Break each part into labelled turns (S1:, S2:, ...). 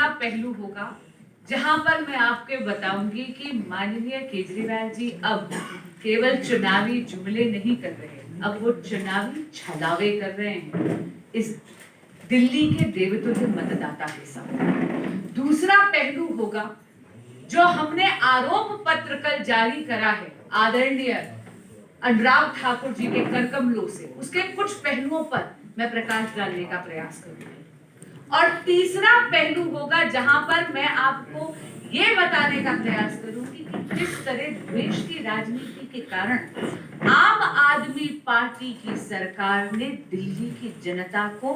S1: तीसरा पहलू होगा जहां पर मैं आपको बताऊंगी कि माननीय केजरीवाल जी अब केवल चुनावी जुमले नहीं कर रहे, अब वो चुनावी छलावे कर रहे हैं इस दिल्ली के देवतुल्य मतदाता के साथ। दूसरा पहलू होगा जो हमने आरोप पत्र कल जारी करा है आदरणीय अनुराग ठाकुर जी के करकमलों से, उसके कुछ पहलुओं पर मैं प्रकाश डालने का प्रयास करूंगी। और तीसरा पहलू होगा जहां पर मैं आपको ये बताने का प्रयास करूंगी कि किस तरह द्वेष की राजनीति के कारण आम आदमी पार्टी की सरकार ने दिल्ली की जनता को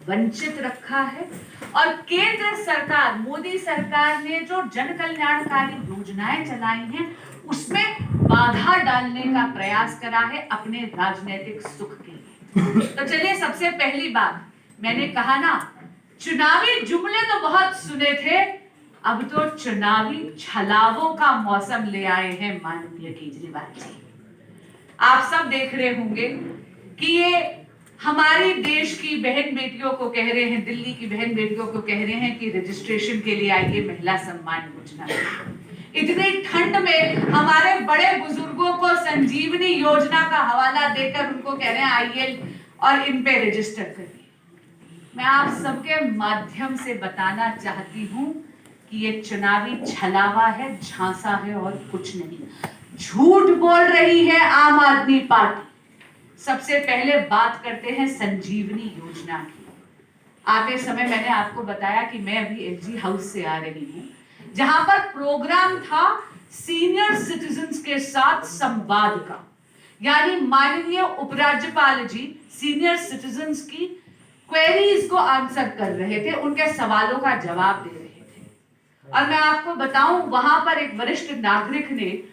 S1: वंचित रखा है और केंद्र सरकार मोदी सरकार ने जो जन कल्याणकारी योजनाएं चलाई हैं उसमें बाधा डालने का प्रयास करा है अपने राजनीतिक सुख के लिए। तो चलिए, सबसे पहली बात मैंने कहा ना, चुनावी जुमले तो बहुत सुने थे, अब तो चुनावी छलावों का मौसम ले आए हैं माननीय केजरीवाल जी। आप सब देख रहे होंगे कि ये हमारी देश की बहन बेटियों को कह रहे हैं, दिल्ली की बहन बेटियों को कह रहे हैं कि रजिस्ट्रेशन के लिए आइए महिला सम्मान योजना। इतनी ठंड में हमारे बड़े बुजुर्गों को संजीवनी योजना का हवाला देकर उनको कह रहे हैं आइए और इन पे रजिस्टर करिए। मैं आप सबके माध्यम से बताना चाहती हूं कि ये चुनावी छलावा है, झांसा है और कुछ नहीं। झूठ बोल रही है आम आदमी पार्टी। सबसे पहले बात करते हैं संजीवनी योजना की। आते समय मैंने आपको बताया कि मैं अभी एलजी हाउस से आ रही हूं, जहां पर प्रोग्राम था सीनियर सिटीजन्स के साथ संवाद का, यानी माननीय उपराज्यपाल जी सीनियर सिटीजन्स की क्वेरीज को आंसर कर रहे थे, उनके सवालों का जवाब दे रहे थे। और मैं आपको बताऊं, वहां पर एक वरिष्ठ नागरिक ने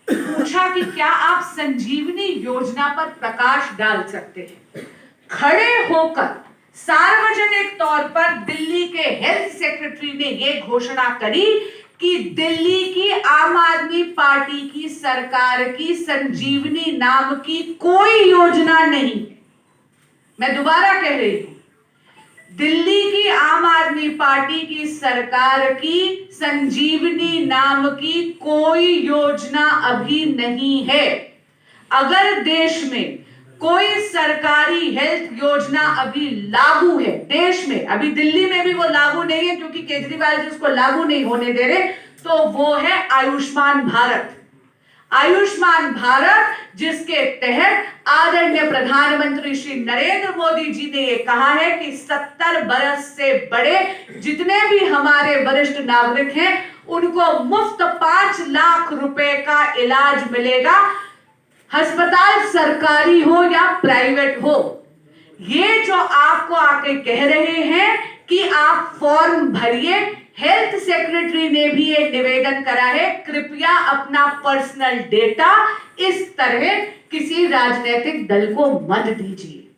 S1: पूछा कि क्या आप संजीवनी योजना पर प्रकाश डाल सकते हैं। खड़े होकर सार्वजनिक तौर पर दिल्ली के हेल्थ सेक्रेटरी ने यह घोषणा करी कि दिल्ली की आम आदमी पार्टी की सरकार की संजीवनी नाम की कोई योजना नहीं। मैं दोबारा कह रही हूं, दिल्ली की आम आदमी पार्टी की सरकार की संजीवनी नाम की कोई योजना अभी नहीं है। अगर देश में कोई सरकारी हेल्थ योजना अभी लागू है देश में, अभी दिल्ली में भी वो लागू नहीं है क्योंकि केजरीवाल जी उसको लागू नहीं होने दे रहे, तो वो है आयुष्मान भारत। आयुष्मान भारत जिसके तहत आदरणीय प्रधानमंत्री श्री नरेंद्र मोदी जी ने ये कहा है कि 70 बरस से बड़े जितने भी हमारे वरिष्ठ नागरिक हैं उनको मुफ्त 5 लाख रुपए का इलाज मिलेगा, अस्पताल सरकारी हो या प्राइवेट हो। ये जो आपको आके कह रहे हैं कि आप फॉर्म भरिए, हेल्थ सेक्रेटरी ने भी एक निवेदन करा है, कृपया अपना पर्सनल डेटा इस तरह किसी राजनीतिक दल को मत दीजिए।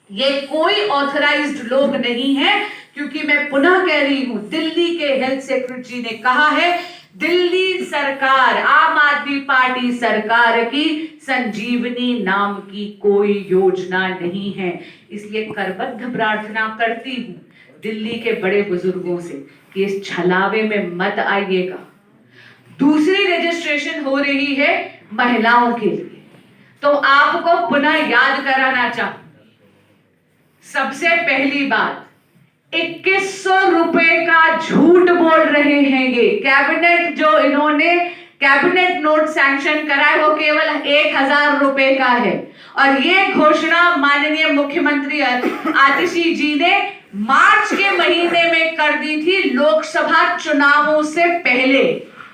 S1: ये कोई ऑथराइज्ड लोग नहीं है, क्योंकि मैं पुनः कह रही हूं, दिल्ली के हेल्थ सेक्रेटरी ने कहा है दिल्ली सरकार, आम आदमी पार्टी सरकार की संजीवनी नाम की कोई योजना नहीं है। इसलिए करबद्ध प्रार्थना करती हूं दिल्ली के बड़े बुजुर्गों से कि इस छलावे में मत आइएगा। दूसरी रजिस्ट्रेशन हो रही है महिलाओं के लिए, तो आपको पुनः याद कराना चाहूं, सबसे पहली बात 2100 रुपए का झूठ बोल रहे हैं ये। कैबिनेट जो इन्होंने कैबिनेट नोट सैंक्शन करा है वो केवल 1000 रुपए का है, और ये घोषणा माननीय मुख्यमंत्री आतिशी जी ने मार्च के महीने में कर दी थी, लोकसभा चुनावों से पहले।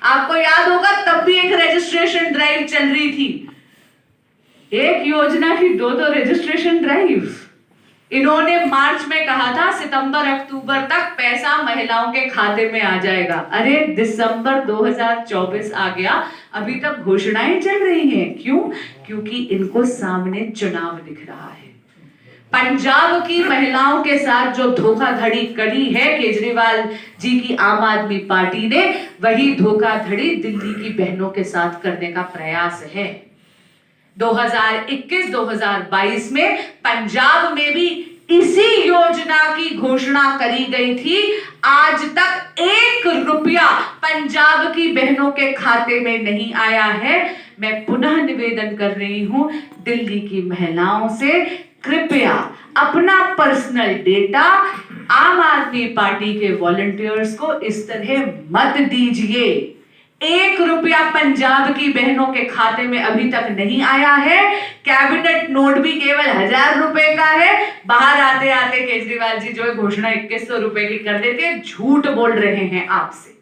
S1: आपको याद होगा तब भी एक रजिस्ट्रेशन ड्राइव चल रही थी, एक योजना की 2 रजिस्ट्रेशन ड्राइव। इन्होंने मार्च में कहा था सितंबर अक्टूबर तक पैसा महिलाओं के खाते में आ जाएगा। अरे दिसंबर 2024 आ गया, अभी तक घोषणाएं चल रही हैं। क्यों? क्योंकि इनको सामने चुनाव दिख रहा है। पंजाब की महिलाओं के साथ जो धोखाधड़ी करी है केजरीवाल जी की आम आदमी पार्टी ने, वही धोखाधड़ी दिल्ली की बहनों के साथ करने का प्रयास है। 2021-2022 में पंजाब में भी इसी योजना की घोषणा करी गई थी। आज तक रुपया पंजाब की बहनों के खाते में नहीं आया है। मैं पुनः निवेदन कर रही हूं दिल्ली की महिलाओं से, कृपया अपना पर्सनल डेटा आम आदमी पार्टी के वॉलंटियर्स को इस तरह मत दीजिए। 1 रुपया पंजाब की बहनों के खाते में अभी तक नहीं आया है। कैबिनेट नोट भी केवल 1000 रुपए का है। बाहर आते आते केजरीवाल जी जो है घोषणा 2100 रुपए की कर देते हैं। झूठ बोल रहे हैं आपसे।